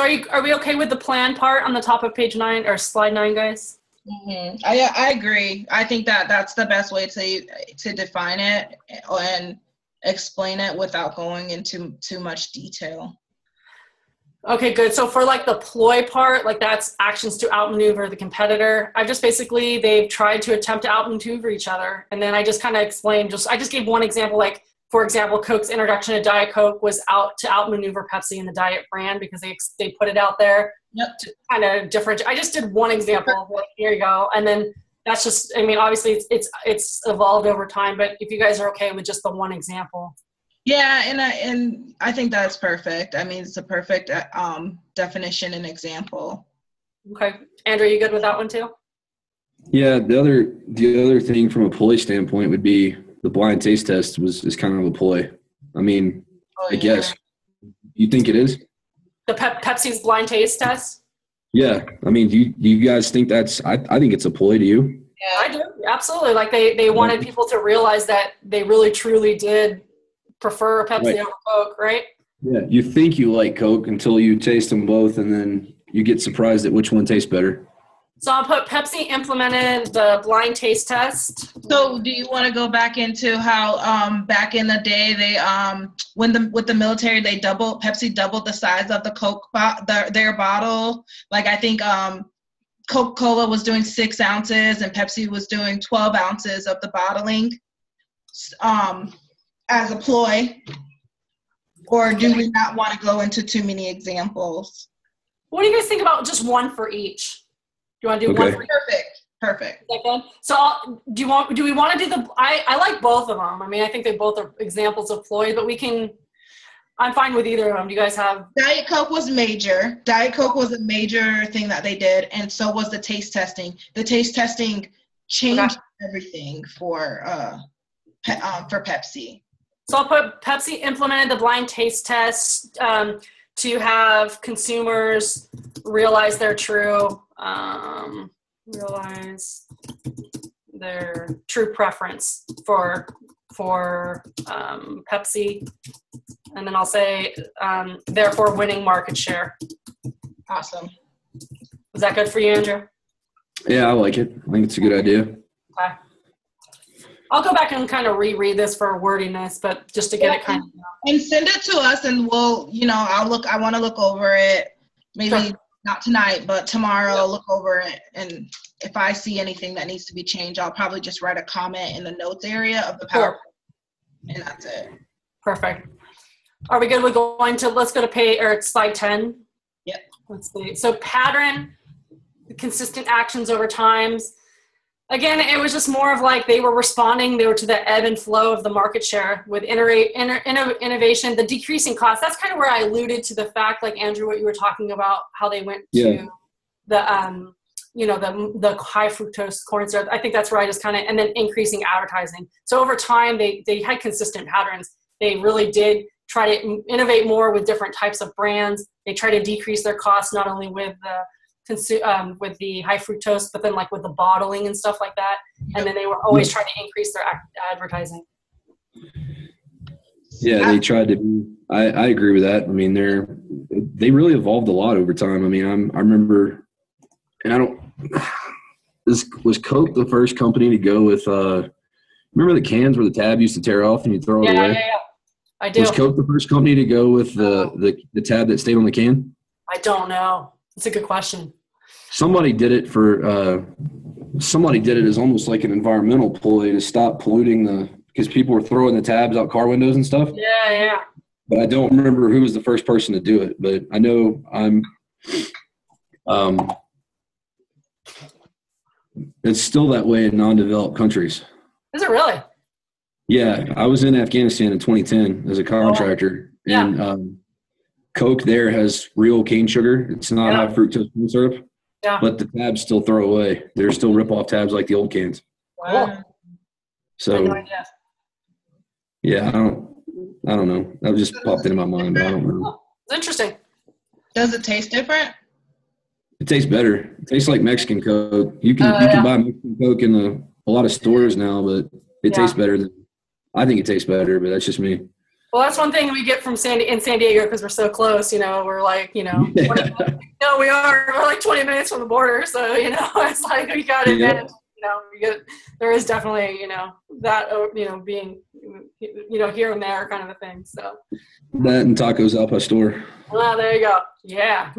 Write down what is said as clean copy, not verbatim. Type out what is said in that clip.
So are we okay with the plan part on the top of page 9 or slide 9, guys? Mm-hmm. I agree. I think that's the best way to define it and explain it without going into too much detail. Okay, good. So for like the ploy part, like that's actions to outmaneuver the competitor. I've just basically, they've tried to attempt to outmaneuver each other. And then I just kind of explained, I just gave one example, like, for example, Coke's introduction to Diet Coke was out to outmaneuver Pepsi in the diet brand because they put it out there to kind of differentiate. I just did one example, like, here you go. And then that's just, I mean, obviously it's evolved over time, but if you guys are okay with just the one example. Yeah, and I think that's perfect. I mean, it's a perfect definition and example. Okay. Andrew, you good with that one too? Yeah, the other thing from a ploy standpoint would be the blind taste test is kind of a ploy. I mean, I guess. You think it is? The Pepsi's blind taste test? Yeah. I mean, do you guys think that's – I think it's a ploy. Do you? Yeah, I do. Absolutely. Like they wanted people to realize that they really truly did prefer Pepsi over Coke, right? Yeah. You think you like Coke until you taste them both, and then you get surprised at which one tastes better. So I'll put Pepsi implemented the blind taste test. So do you want to go back into how back in the day they with the military Pepsi doubled the size of the Coke their bottle? Like I think Coca-Cola was doing 6 ounces and Pepsi was doing 12 ounces of the bottling as a ploy. Or do we not want to go into too many examples? What do you guys think about just one for each? Do you want to do one for each? Perfect. So do we want to do I like both of them. I mean, I think they both are examples of ploy, but I'm fine with either of them. Do you guys have? Diet Coke was major. Diet Coke was a major thing that they did, and so was the taste testing. The taste testing changed everything for Pepsi. So I'll put Pepsi implemented the blind taste test to have consumers realize their true preference for Pepsi, and then I'll say therefore winning market share. Awesome. Was that good for you, Andrew? Yeah, I like it. I think it's a good idea. Okay. I'll go back and kind of reread this for wordiness, but just to get it kind of. And send it to us, and we'll, I want to look over it. Maybe not tonight, but tomorrow I'll look over it. And if I see anything that needs to be changed, I'll probably just write a comment in the notes area of the PowerPoint. And that's it. Perfect. Are we good with going to, let's go to slide 10. Yep. Let's see. So pattern, consistent actions over times. Again, it was just more of like they were responding. They were to the ebb and flow of the market share with innovation, the decreasing cost. That's kind of where I alluded to the fact, like Andrew, what you were talking about, how they went to the high fructose corn syrup. I think that's where I just kind of, and then increasing advertising. So over time, they had consistent patterns. They really did try to innovate more with different types of brands. They try to decrease their costs, not only with the high fructose, but then like with the bottling and stuff like that. And then they were always trying to increase their advertising. Yeah, they tried to. I agree with that. I mean, they really evolved a lot over time. I mean, I remember, and was Coke the first company to go with? Remember the cans where the tab used to tear off and you throw it away? Yeah. I do. Was Coke the first company to go with the tab that stayed on the can? I don't know. That's a good question. Somebody did it as almost like an environmental ploy to stop polluting because people were throwing the tabs out car windows and stuff. Yeah. But I don't remember who was the first person to do it. But I know it's still that way in non-developed countries. Is it really? Yeah. I was in Afghanistan in 2010 as a contractor. Oh, yeah. And Coke there has real cane sugar. It's not high fructose corn syrup. Yeah. But the tabs still throw away. They're still rip-off tabs like the old cans. Wow. So, I had no idea. Yeah, I don't know. That just popped into my mind, but I don't know. It's interesting. Does it taste different? It tastes better. It tastes like Mexican Coke. You can buy Mexican Coke in a lot of stores now, but it tastes better. I think it tastes better, but that's just me. Well, that's one thing we get from San Diego because we're so close. We're like, 20 no, we're like 20 minutes from the border. So, it's like we got advantage. There is definitely, that, being, here and there kind of a thing. So that and tacos al pastor. well, there you go. Yeah.